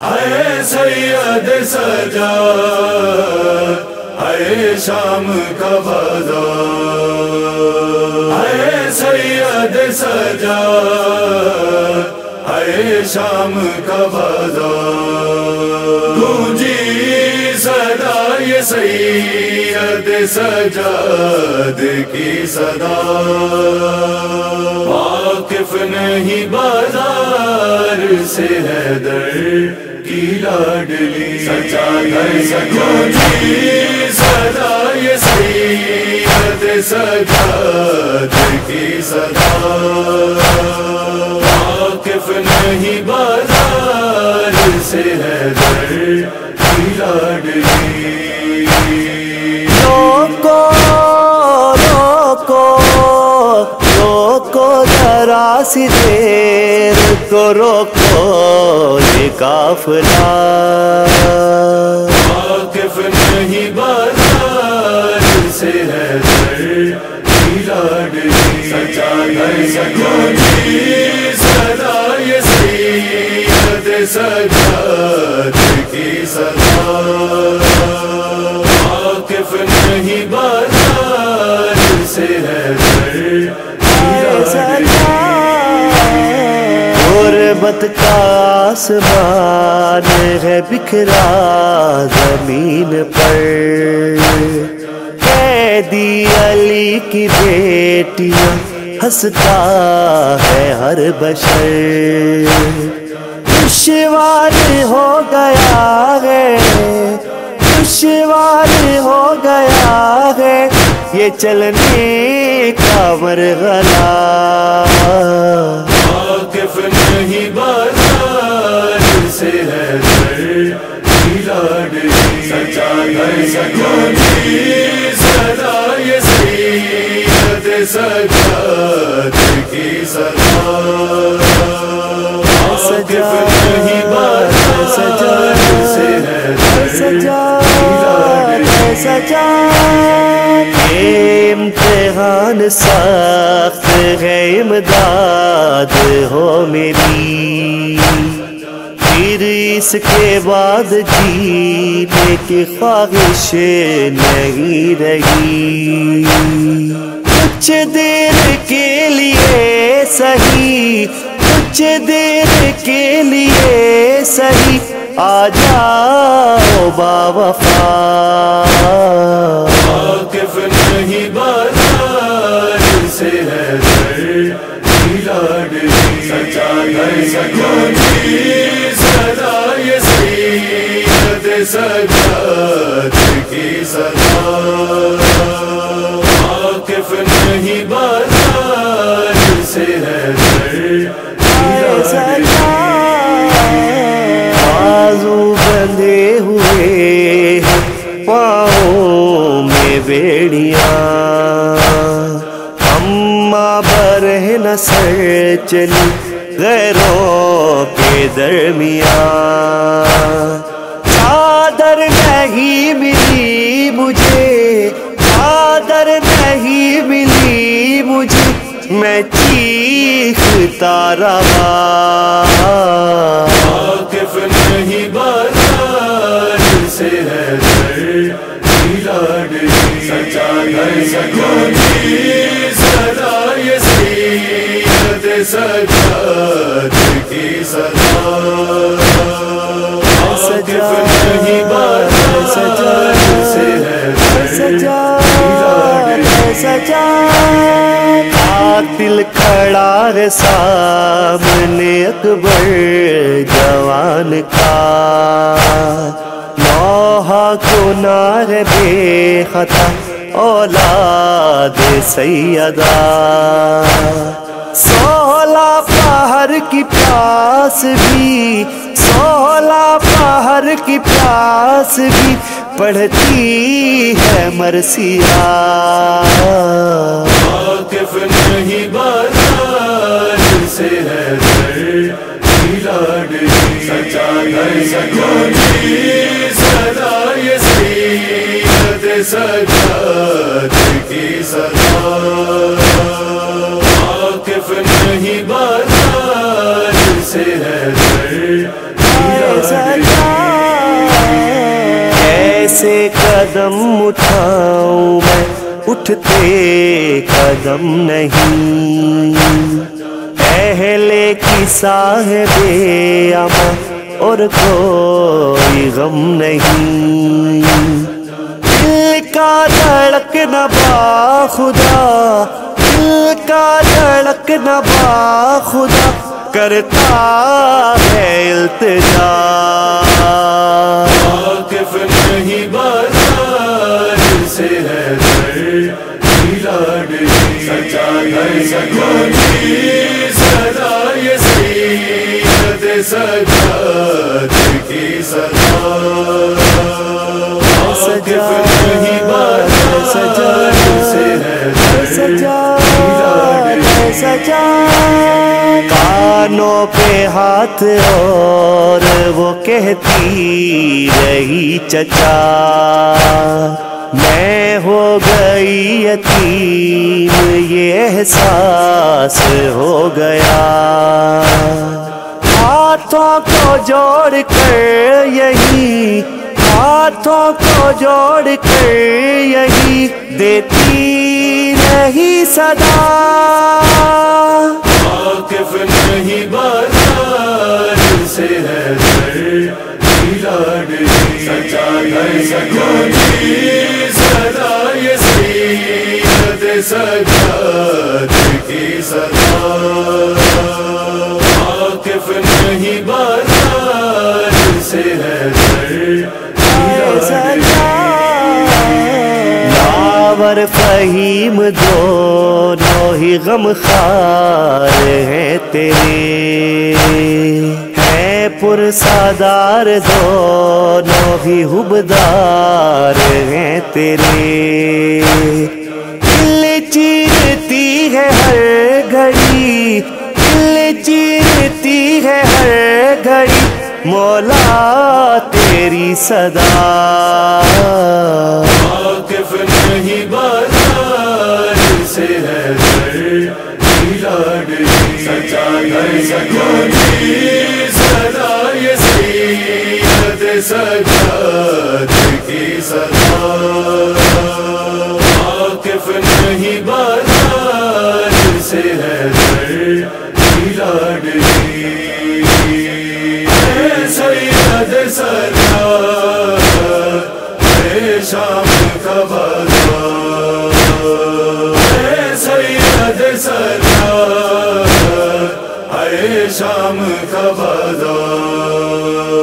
اے سید سجاد، اے شام کا بازار، اے سید سجاد، اے شام کا بازار، گونجی صدا یہ سید سجاد کی صدا، واقف نہیں بازار سے حیدر کی لاڈلی، سجاد گونجی صدا یہ سید سجاد کی صدا، واقف نہیں بازار سے حیدر کی لاڈلی۔ روکو روکو روکو ذرا سی دیر کو، روکو یہ قافلہ، واقف نہیں بازار سے حیدر کی لاڈلی، سجاد گونجی صدا یہ سید سجاد کی صدا، واقف نہیں بازار سے حیدر کی لاڈلی۔ غربت کا آسمان ہے بکھرا زمین پر، قیدی علی کی بیٹیاں ہنستا ہے ہر بشر، دشوار ہو گیا ہے، دشوار ہو گیا ہے یہ چلنے کا مرحلہ، واقف نہیں بازار سے حیدر کی لاڈلی، سجاد گونجی صدا یہ سید سجاد کی صدا، واقف نہیں بازار سے حیدر کی لاڈلی۔ یہ امتحان سخت ہے، امداد ہو میری، پھر اس کے بعد جینے کی خواہش نہیں رہی، کچھ دیر کے لیے صحیح، کچھ دیر کے لیے صحیح آ جاؤ باوفا، واقف نہیں بازار سے حیدر کی لاڈلی، سجاد گونجی صدا یہ سید سجاد کی صدا، واقف نہیں بازار سے حیدر کی لاڈلی۔ بازو بندھے ہوئے پاؤں میں بیڑیاں، اماں برہن سر چلی غیروں کے درمیان، چادر نہیں ملی مجھے، چادر نہیں ملی مجھے، میں چیختا رہا، واقف نہیں بازار سے حیدر کی لاڈلی، سجاد گونجی صدا یہ سید سجاد کی صدا، واقف نہیں بازار سے حیدر کی لاڈلی۔ قاتل کھڑا ہے سامنے اکبر جوان کا، نوحہ گناہ بے خطا اولاد سیدہ، 16 پہر کی پیاس بھی، 16 پہر کی پیاس بھی پڑھتی ہے مرثیہ، واقف نہیں بازار سے حیدر کی لاڈلی، سجاد گونجی صدا یہ سید سجاد کی صدا، واقف نہیں بازار سے حیدر کی لاڈلی۔ قدم اٹھاؤں میں اٹھتے قدم نہیں، اہل کی صاحب اما اور کوئی غم نہیں، دل کا دھڑکنا باخدا، دل کا دھڑکنا باخدا کرتا ہے التجا، واقف نہیں بازار سے ہے در کی لاڈلی، سچا گھر سجائی صدا یہ سید سجاد کی صدا، واقف نہیں بازار سے ہے در کی لاڈلی، سجا کانوں پہ ہاتھ اور وہ کہتی رہی چچا میں ہو گئی یتیم، یہ احساس ہو گیا، ہاتھوں کو جوڑ کر یہی، ہاتھوں کو جوڑ کر یہی دیتی رہی صدا، واقف نہیں بازار سے ہے در کی لاڈلی، سچا گھر سجائی صدا یہ سید سجاد کی صدا، واقف نہیں بازار سے ہے در کی لاڈلی، یاور فہیم دونوں ہی غم خوار ہیں تیرے، ہیں پرسادار دونوں ہی حبدار ہیں تیرے، دل چیرتی ہے ہر گھڑی، دل چیرتی ہے ہر گھڑی مولا تیری صدا، واقف نہیں بازار سے ہے در کی لاڈلی، سچا گھر سجائی صدا یہ سید سجاد کی صدا، واقف نہیں بازار سے ہے در کی لاڈلی، اے سید سجاد اے شام کا بازار، اے سید سجاد اے شام کا بازار۔